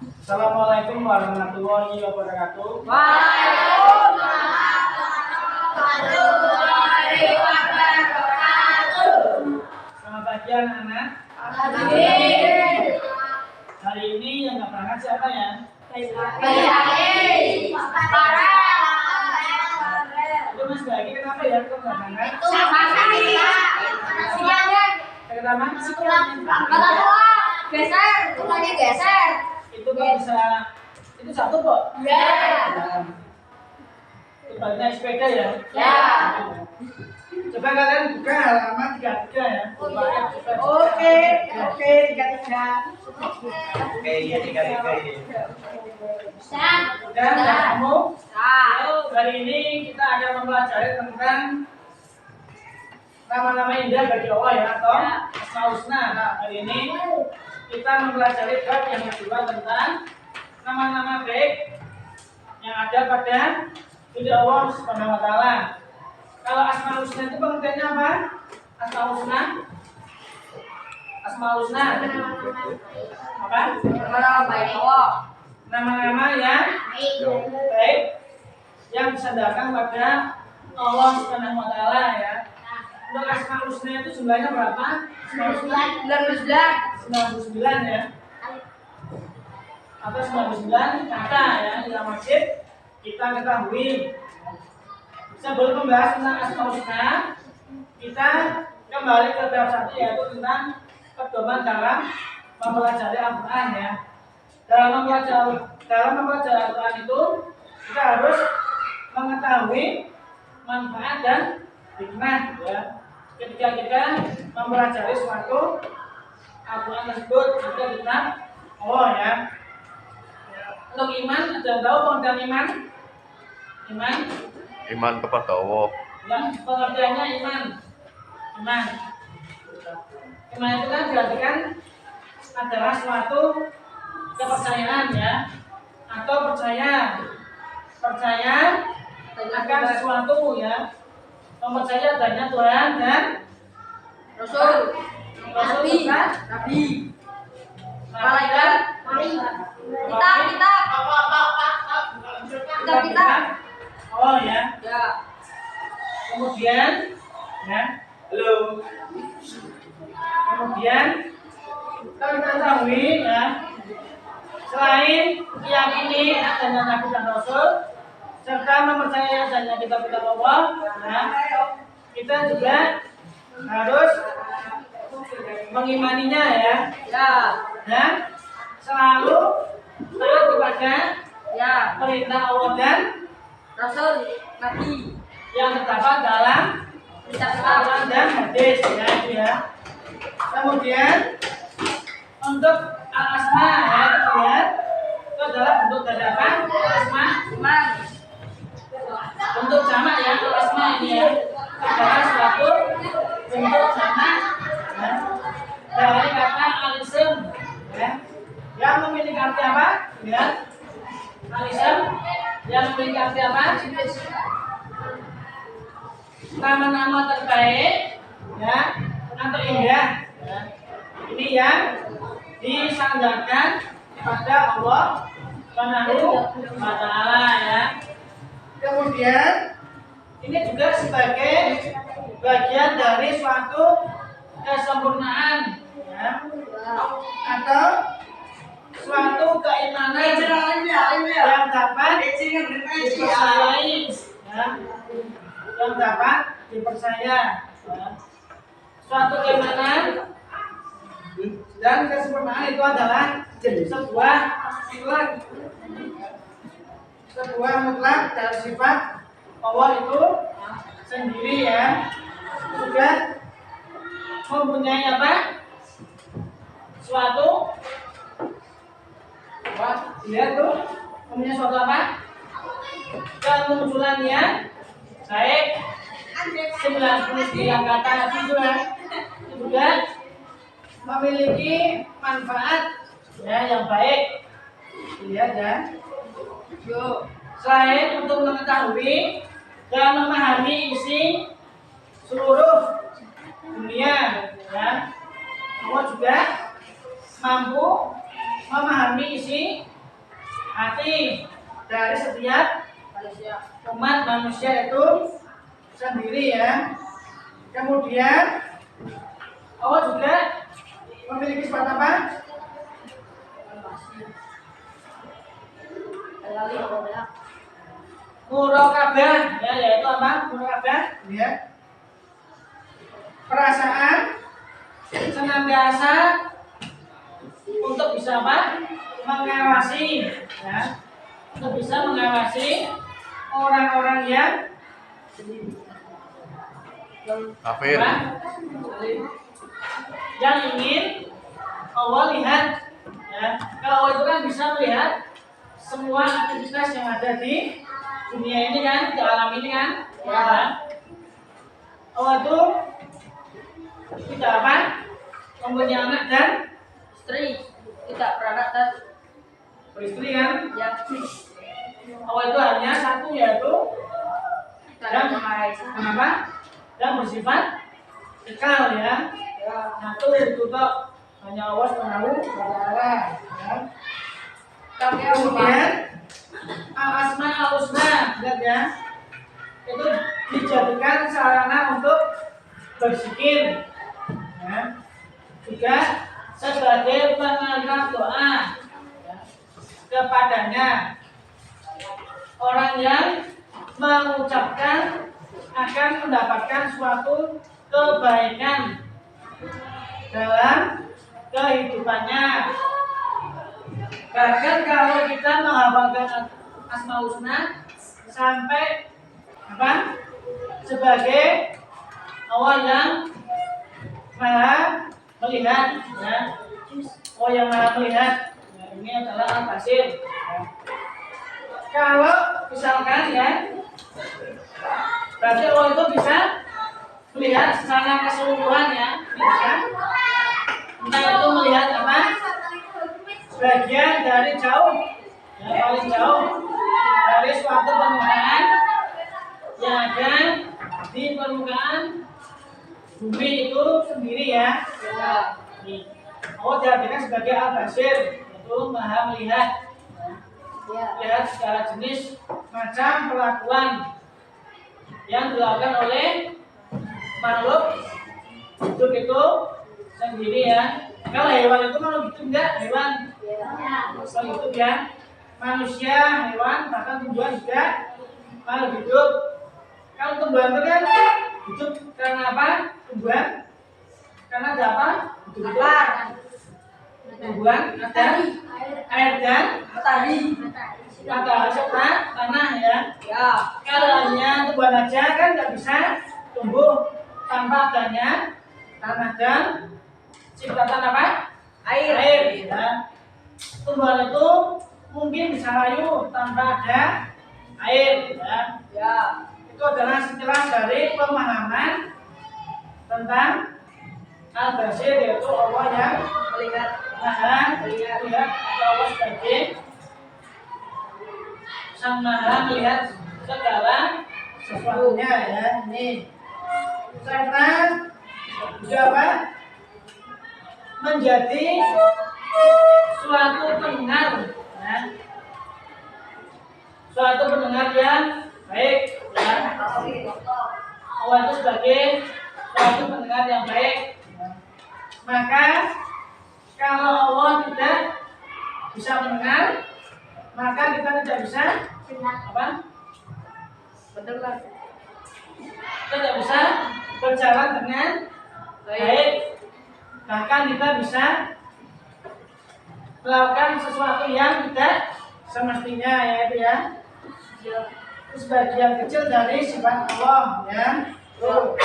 Assalamualaikum warahmatullahi wabarakatuh. Waalaikumsalam warahmatullahi wabarakatuh. Selamat pagi anak-anak. Pagi. Hari ini yang nggak berangkat siapa ya? Bayi. Itu Mas Bagi kenapa ya? Kok nggak berangkat? Sama saya. Sinyalnya. Pertama, Kata tua. Geser. Tulangnya geser. itu kok bisa itu satu kok? Ya. Itu baliknya sepeda ya? Ya. Coba kalian buka halaman 33 ya. Oke, 33. Oke, iya 33 ini. Bisa. Dan kamu hari ini kita akan mempelajari tentang nama-nama indah bagi Allah ya atau Asmaul Husna. Hari ini kita mempelajari bab yang kedua tentang nama-nama baik yang ada pada diri Allah Subhanahu wa taala. Kalau Asmaul Husna itu pengertiannya apa? Asmaul Husna? Asmaul Husna apa? Nama baik Allah. Nama-nama yang baik yang disandarkan pada Allah Subhanahu wa taala ya. Untuk Asmaul Husna itu jumlahnya berapa? 19. 99 ya. Atau 99 kata ya yang wajib kita ketahui. Sebelum membahas tentang Asmaul Husna, kita kembali ke bab 1 yaitu tentang pedoman dalam mempelajari Al-Qur'an ya. Dalam mempelajari Al-Qur'an itu kita harus mengetahui manfaat dan hikmah ya. Ketika kita mempelajari suatu Al-Quran tersebut ada tentang Allah ya. Untuk iman, ada yang tahu pengertian iman? Iman kepada Allah. Yang pengertiannya iman. Iman itu kan berarti adalah suatu kepercayaan ya, atau percaya akan sesuatu ya, mempercaya adanya Tuhan dan Rasul. Nabi, Malaikat. Kitab. Oh ya. Ya. Kemudian ya, kemudian kita ketahui ya, selain meyakini adanya Nabi dan Rasul serta mempercayai adanya kitab-kitab Allah ya, kita juga harus mengimaninya ya, dan selalu taat kepada perintah Allah dan Rasul. Nabi. yang terdapat dalam Al-Quran dan hadis ya, itu ya. Kemudian untuk al-asma ya, kita lihat itu adalah bentuk dari apa? Al-asma, Iman. bentuk jamak ya, al-asma ini ya adalah suatu bentuk jamak ya, dari kata al-ism ya, yang memiliki arti apa? Ya, al-ism yang memiliki arti apa? Nama-nama terbaik ya atau indah ya. Ini yang disandarkan pada Allah Subhanahu wa taala ya. Kemudian ini juga sebagai bagian dari suatu kesempurnaan ya, atau suatu keimanan yang dapat dipercayai ya, yang dapat dipercaya ya. Suatu keimanan dan kesempurnaan itu adalah sebuah mutlak dari sifat Allah itu sendiri ya, sudah mempunyai apa? Suatu dia tuh mempunyai suatu apa? Kemunculannya baik 99 kata itu juga memiliki manfaat ya yang baik. Lihat ya. Selain untuk mengetahui dan memahami isi seluruh dunia ya, Allah juga mampu memahami isi hati dari setiap Manusia. umat manusia itu sendiri ya. Kemudian Allah juga memiliki sifat apa? Lalu ada Muraqabah ya, yaitu apa? Muraqabah ya. Perasaan senantiasa untuk bisa apa? Mengawasi ya. Untuk bisa mengawasi orang-orang yang Kafir. apa? Yang ingin Allah lihat ya. Kalau Allah itu kan bisa melihat semua aktivitas yang ada di dunia ini kan, di alam ini kan ya. Allah itu tidak apa? Mempunyai anak dan istri, tidak beranak dan beristri kan. yang Allah itu hanya satu, yaitu tidak Maha Esa. kenapa? Dan bersifat kekal ya. Satu ditutup hanya Allah Subhanahu wa taala ya. Kemudian al-asma al-husna, lihat ya, itu dijadikan sarana untuk berzikir ya. Juga sebagai pengantar doa ya, kepadanya. Orang yang mengucapkan akan mendapatkan suatu kebaikan dalam kehidupannya. Bahkan kalau kita menghafalkan Asmaul Husna sampai apa? Sebagai Allah yang Maha melihat ya. Allah yang Maha melihat. Ya, ini adalah Al-Basir. Ya. Kalau misalkan ya, berarti Allah itu bisa melihat secara keseluruhan ya, bisa. Entah itu melihat apa? Bagian dari jauh, ya, paling jauh dari suatu permukaan yang ada di permukaan bumi itu sendiri ya. Nih, Allah diartikan sebagai Al-Basir, yaitu Maha melihat. Lihat segala jenis macam perlakuan yang dilakukan oleh makhluk hidup itu sendiri ya. Kalau hewan itu kalau gitu enggak, hewan kalau hidup ya, manusia, hewan, bahkan tumbuhan juga makhluk hidup. Kalau tumbuhan itu kan hidup karena apa? Tumbuhan karena ada apa? Hidup tumbuhan ada air dan matahari. matahari serta tanah ya. Ya. Kalau hanya tumbuhan aja kan nggak bisa tumbuh tanpa adanya tanah dan ciptaan apa? Air. Ya. Tumbuhan itu mungkin bisa layu tanpa ada air. Ya. Ya. Itu adalah sekilas dari pemahaman tentang Al-Basir, yaitu Allah yang Melihat. Maha melihat Allah sebagai Sang Maha melihat segala sesuatunya ya. Ini serta juga apa? Menjadi suatu pendengar ya. Suatu pendengar yang baik ya. Allah itu sebagai suatu pendengar yang baik ya. Maka kalau Allah tidak bisa mendengar, maka kita tidak bisa apa? Mendengar. Kita tidak bisa berjalan dengan baik. Bahkan kita bisa melakukan sesuatu yang tidak semestinya, yaitu ya. Itu sebagian kecil dari sifat Allah ya. Tuh.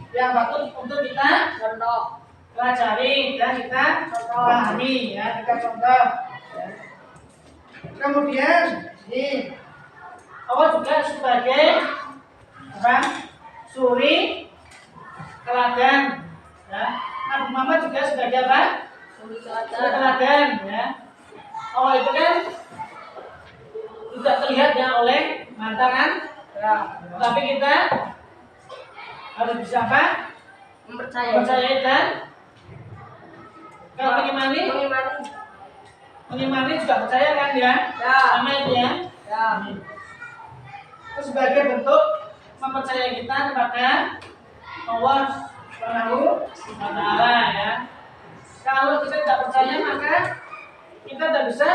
Yang patut untuk kita Contoh. pelajari dan kita pahami ya, kita contoh ya. Kemudian ini Allah juga sebagai apa? Suri teladan ya. Nabi Muhammad juga sebagai apa? Suri teladan ya. Allah itu kan tidak terlihat ya oleh mata kan ya. Tapi kita harus bisa apa? Mempercayai. Percaya dan kalau mengimani mengimani juga percaya kan ya? Ya. Sama itu ya. Ya. Itu sebagai bentuk mempercayai kita kepada Allah Subhanahu wa Ta'ala ya. Kalau kita tidak percaya maka kita tidak bisa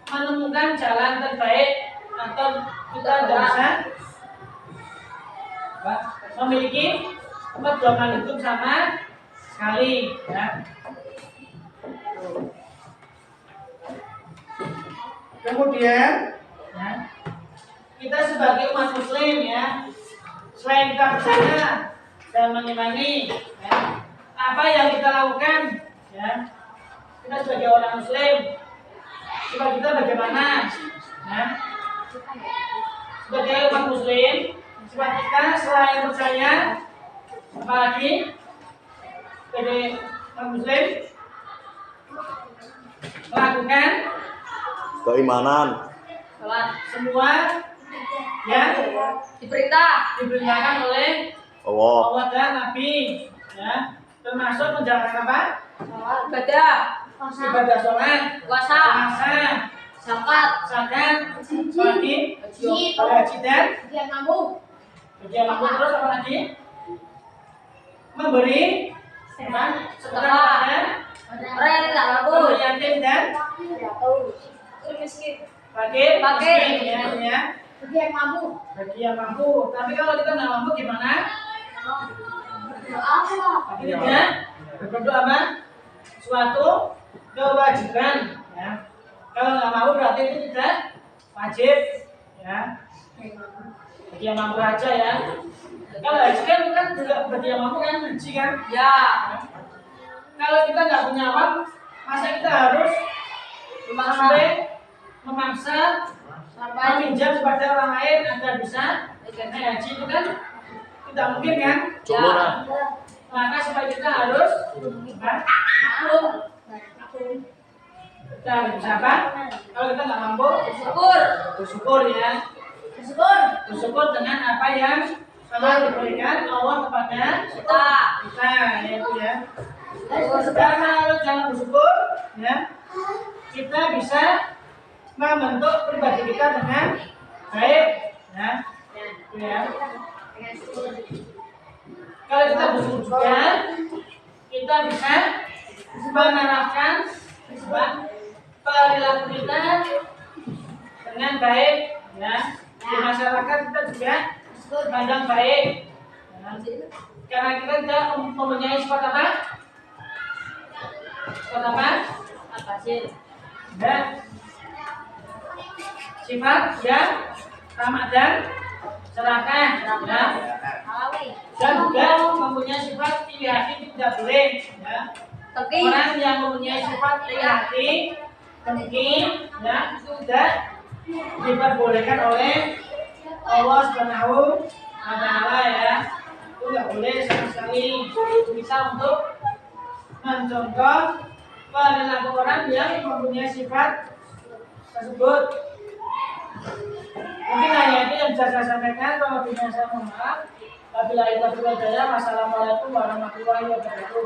menemukan jalan terbaik atau kita tidak bisa memiliki pedoman hidup sama sekali ya. Kemudian ya, kita sebagai umat muslim ya, selain kita percaya dan mengimani ya, apa yang kita lakukan ya, kita sebagai orang muslim, sifat kita bagaimana ya, sebagai umat muslim, sifat kita selain percaya apalagi sebagai umat muslim melakukan keimanan, Sholat. semua yang Diperintahkan oleh Allah, Allah dan Nabi ya, termasuk menjalankan apa? ibadah, Ibadah sholat, puasa, puasa, zakat, zakat, bagi haji dan bagi yang mampu terus apa lagi? Memberi apa? Sedekah dan orang yang tidak mampu, memberi yatim dan bagi miskin ya. Bagi yang mampu. Tapi kalau kita nggak mampu gimana? Tidak berdoa apa? Suatu kewajiban ya. Kalau nggak mau berarti itu tidak wajib ya. Bagi yang mampu aja ya. Kalau haji kan juga bagi yang mampu kan haji kan? ya, Kalau kita nggak punya uang, masa kita harus sampai memaksa meminjam kepada orang lain agar bisa naik haji itu kan tidak mungkin kan? Coba nah. Maka supaya kita harus kita harus bisa apa? Kalau kita nggak mampu, bersyukur ya. Bersyukur dengan apa yang telah diberikan Allah kepada kita yaitu ya. Karena kalau jangan bersyukur ya, kita bisa membentuk pribadi kita dengan baik ya. Itu ya. Kalau kita bersyukur juga, kita bisa menerapkan perilaku kita dengan baik ya. Di masyarakat kita juga pandang baik ya. Karena kita tidak mempunyai sifat apa? Sifat apa? Ya. Sifat yang ramah dan serakah ya. Dan juga mempunyai sifat iri hati tidak boleh ya. Orang yang mempunyai sifat iri hati dengki ya sudah diperbolehkan oleh Allah Subhanahu wa Ta'ala ya. Itu nggak boleh sama sekali. Bisa untuk mencontoh perilaku orang yang mempunyai sifat tersebut. Mungkin hanya itu yang bisa saya sampaikan. Kalau tidak saya mohon maaf. Wabillahi taufiq wal hidayah. Wassalamualaikum warahmatullahi wabarakatuh.